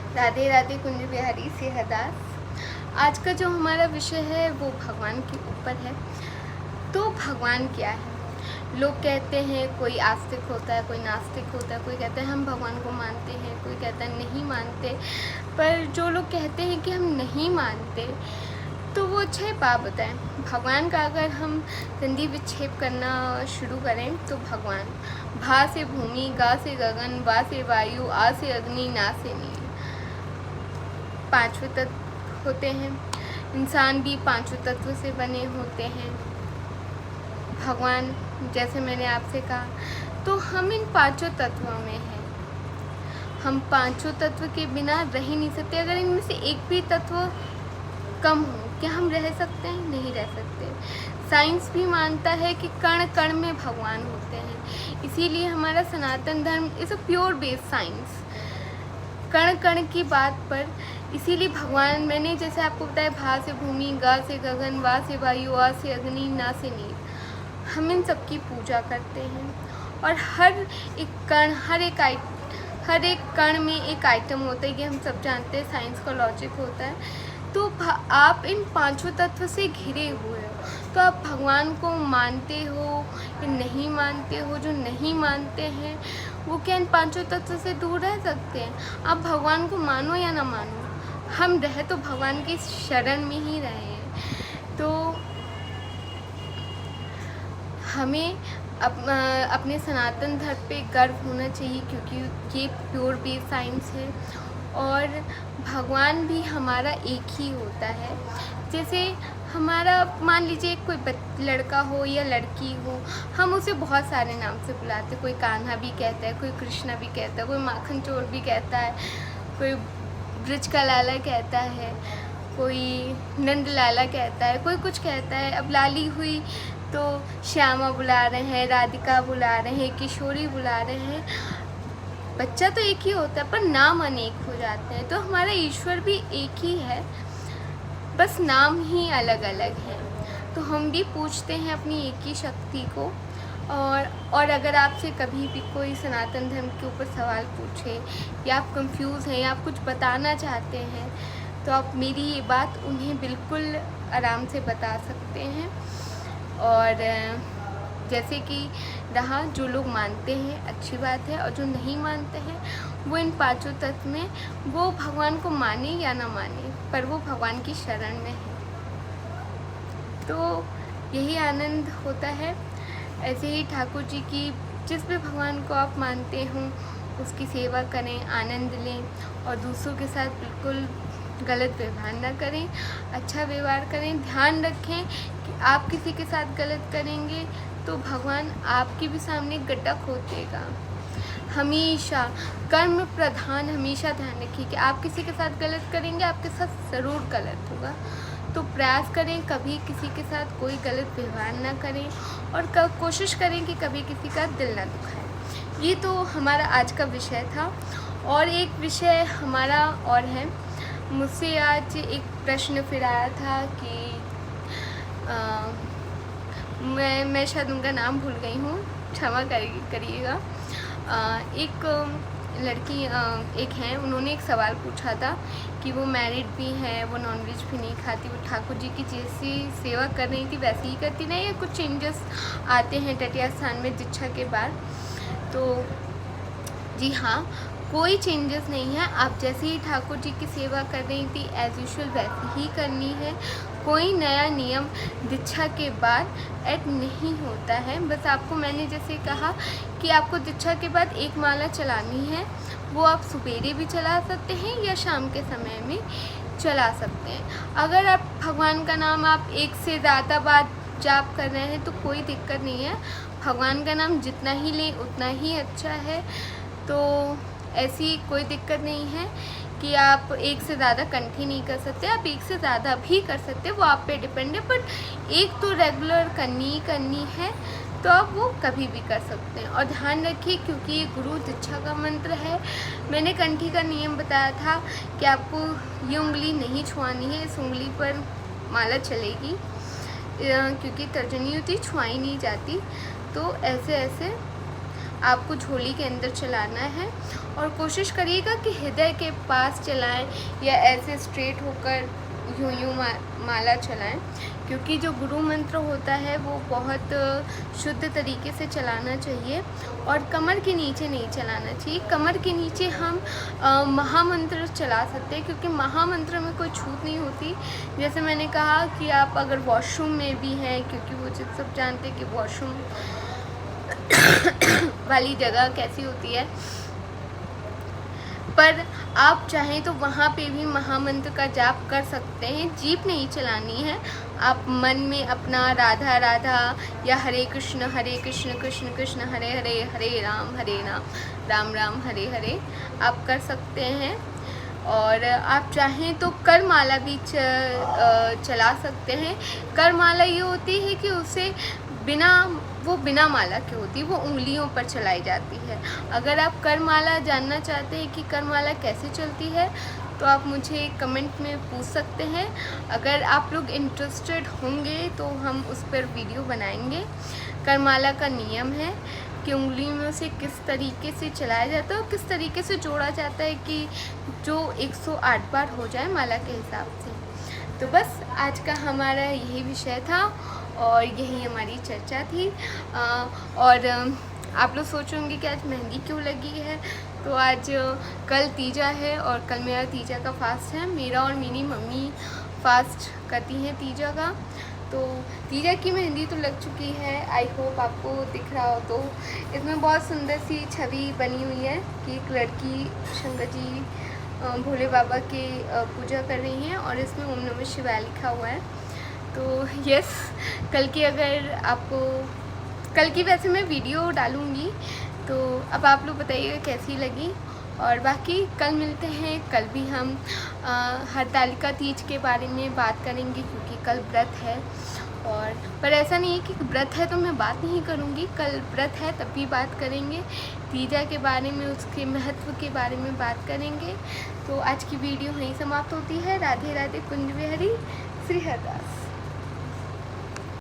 राधे राधे कुंज बिहारी से हदास। आज का जो हमारा विषय है वो भगवान के ऊपर है। तो भगवान क्या है? लोग कहते हैं कोई आस्तिक होता है, कोई नास्तिक होता है, कोई कहता है हम भगवान को मानते हैं, कोई कहता है नहीं मानते। पर जो लोग कहते हैं कि हम नहीं मानते तो वो अच्छे बात बताएं। भगवान का अगर हम संधि विच्छेद करना शुरू करें तो भगवान भा से भूमि, गा से गगन, वा से वायु, आ से अग्नि, ना से नील, पांचवें तत्व होते हैं। इंसान भी पांचों तत्व से बने होते हैं। भगवान, जैसे मैंने आपसे कहा, तो हम इन पांचों तत्वों में हैं। हम पांचों तत्व के बिना रह ही नहीं सकते। अगर इनमें से एक भी तत्व कम हो, क्या हम रह सकते हैं? नहीं रह सकते। साइंस भी मानता है कि कण कण में भगवान होते हैं। इसीलिए हमारा सनातन धर्म is a pure based science, कण कण की बात पर। इसीलिए भगवान, मैंने जैसे आपको बताया, भा से भूमि, गा से गगन, वा से वायु, आ से अग्नि, ना से नील, हम इन सब की पूजा करते हैं। और हर एक कण, हर एक कण में एक आइटम होता है, कि हम सब जानते हैं, साइंस का लॉजिक होता है। तो आप इन पांचों तत्व से घिरे हुए हो, तो आप भगवान को मानते हो या नहीं मानते हो। जो नहीं मानते हैं वो क्या इन पांचों तत्व से दूर रह सकते हैं? आप भगवान को मानो या ना मानो, हम रहे तो भगवान की शरण में ही रहे हैं। तो हमें अपने सनातन धर्म पे गर्व होना चाहिए, क्योंकि ये प्योर बेस्ड साइंस है। और भगवान भी हमारा एक ही होता है। जैसे हमारा, मान लीजिए कोई लड़का हो या लड़की हो, हम उसे बहुत सारे नाम से बुलाते हैं। कोई कान्हा भी कहता है, कोई कृष्णा भी कहता है, कोई माखन चोर भी कहता है, कोई ब्रज का लाला कहता है, कोई नंद लाला कहता है, कोई कुछ कहता है। अब लाली हुई तो श्यामा बुला रहे हैं, राधिका बुला रहे हैं, किशोरी बुला रहे हैं। बच्चा तो एक ही होता है पर नाम अनेक हो जाते हैं। तो हमारा ईश्वर भी एक ही है, बस नाम ही अलग अलग है। तो हम भी पूछते हैं अपनी एक ही शक्ति को। और अगर आपसे कभी भी कोई सनातन धर्म के ऊपर सवाल पूछे, या आप कंफ्यूज हैं, या आप कुछ बताना चाहते हैं, तो आप मेरी ये बात उन्हें बिल्कुल आराम से बता सकते हैं। और जैसे कि रहा, जो लोग मानते हैं अच्छी बात है, और जो नहीं मानते हैं वो इन पांचों तत्व में, वो भगवान को माने या ना माने, पर वो भगवान की शरण में है। तो यही आनंद होता है। ऐसे ही ठाकुर जी की, जिस भी भगवान को आप मानते हो उसकी सेवा करें, आनंद लें, और दूसरों के साथ बिल्कुल गलत व्यवहार ना करें, अच्छा व्यवहार करें। ध्यान रखें कि आप किसी के साथ गलत करेंगे तो भगवान आपके भी सामने गड्ढा खोद देगा। हमेशा कर्म प्रधान, हमेशा ध्यान रखिए कि आप किसी के साथ गलत करेंगे, आपके साथ ज़रूर गलत होगा। तो प्रयास करें कभी किसी के साथ कोई गलत व्यवहार ना करें, और कोशिश करें कि कभी किसी का दिल ना दुखाएं। ये तो हमारा आज का विषय था। और एक विषय हमारा और है। मुझसे आज एक प्रश्न फिर आया था कि मैं शायद उनका नाम भूल गई हूँ, क्षमा करिएगा। एक लड़की एक हैं, उन्होंने एक सवाल पूछा था कि वो मैरिड भी हैं, वो नॉनवेज भी नहीं खाती, वो ठाकुर जी की जैसी सेवा कर रही थी वैसे ही करती नहीं, या कुछ चेंजेस आते हैं तटीय स्थान में दीक्षा के बाद। तो जी हाँ, कोई चेंजेस नहीं है। आप जैसे ही ठाकुर जी की सेवा कर रही थी एज़ यूजुअल वैसे ही करनी है। कोई नया नियम दीक्षा के बाद ऐड नहीं होता है। बस आपको, मैंने जैसे कहा कि आपको दीक्षा के बाद एक माला चलानी है, वो आप सवेरे भी चला सकते हैं या शाम के समय में चला सकते हैं। अगर आप भगवान का नाम आप एक से ज़्यादा बार जाप कर रहे हैं तो कोई दिक्कत नहीं है। भगवान का नाम जितना ही लें उतना ही अच्छा है। तो ऐसी कोई दिक्कत नहीं है कि आप एक से ज़्यादा कंठी नहीं कर सकते, आप एक से ज़्यादा भी कर सकते, वो आप पे डिपेंड है। बट एक तो रेगुलर करनी है, तो आप वो कभी भी कर सकते हैं। और ध्यान रखिए, क्योंकि ये गुरु दीक्षा का मंत्र है। मैंने कंठी का नियम बताया था कि आपको ये उंगली नहीं छुआनी है, इस उंगली पर माला चलेगी, क्योंकि तर्जनी होती छुआई नहीं जाती। तो ऐसे आपको झोली के अंदर चलाना है और कोशिश करिएगा कि हृदय के पास चलाएं या ऐसे स्ट्रेट होकर यूं माला चलाएं, क्योंकि जो गुरु मंत्र होता है वो बहुत शुद्ध तरीके से चलाना चाहिए और कमर के नीचे नहीं चलाना चाहिए। कमर के नीचे हम महामंत्र चला सकते हैं, क्योंकि महामंत्र में कोई छूट नहीं होती। जैसे मैंने कहा कि आप अगर वॉशरूम में भी हैं, क्योंकि वो सब जानते हैं कि वॉशरूम वाली जगह कैसी होती है, पर आप चाहें तो वहाँ पे भी महामंत्र का जाप कर सकते हैं। जीप नहीं चलानी है, आप मन में अपना राधा राधा या हरे कृष्ण कृष्ण कृष्ण हरे हरे, हरे राम राम राम हरे हरे आप कर सकते हैं। और आप चाहें तो कर माला भी चला सकते हैं। कर माला ये होती है कि उसे बिना माला के होती है, वो उंगलियों पर चलाई जाती है। अगर आप कर माला जानना चाहते हैं कि कर माला कैसे चलती है, तो आप मुझे कमेंट में पूछ सकते हैं। अगर आप लोग इंटरेस्टेड होंगे तो हम उस पर वीडियो बनाएंगे। कर माला का नियम है कि उंगलियों में उसे किस तरीके से चलाया जाता है और किस तरीके से जोड़ा जाता है कि जो 108 बार हो जाए माला के हिसाब से। तो बस आज का हमारा यही विषय था और यही हमारी चर्चा थी। और आप लोग सोचेंगे कि आज मेहंदी क्यों लगी है, तो आज कल तीजा है और कल मेरा तीजा का फास्ट है। मेरा और मेरी मम्मी फास्ट करती हैं तीजा का, तो तीजा की मेहंदी तो लग चुकी है। आई होप आपको दिख रहा हो। तो इसमें बहुत सुंदर सी छवि बनी हुई है कि एक लड़की शंकर जी भोले बाबा की पूजा कर रही हैं और इसमें ओम नमः शिवाय लिखा हुआ है। तो यस, कल की वैसे मैं वीडियो डालूँगी, तो अब आप लोग बताइएगा कैसी लगी। और बाकी कल मिलते हैं। कल भी हम हरतालिका तीज के बारे में बात करेंगे, क्योंकि कल व्रत है। और पर ऐसा नहीं है कि व्रत है तो मैं बात नहीं करूँगी, कल व्रत है तब भी बात करेंगे। तीजा के बारे में, उसके महत्व के बारे में बात करेंगे। तो आज की वीडियो यहीं समाप्त होती है। राधे राधे, कुंज विहरी, श्री हरदास।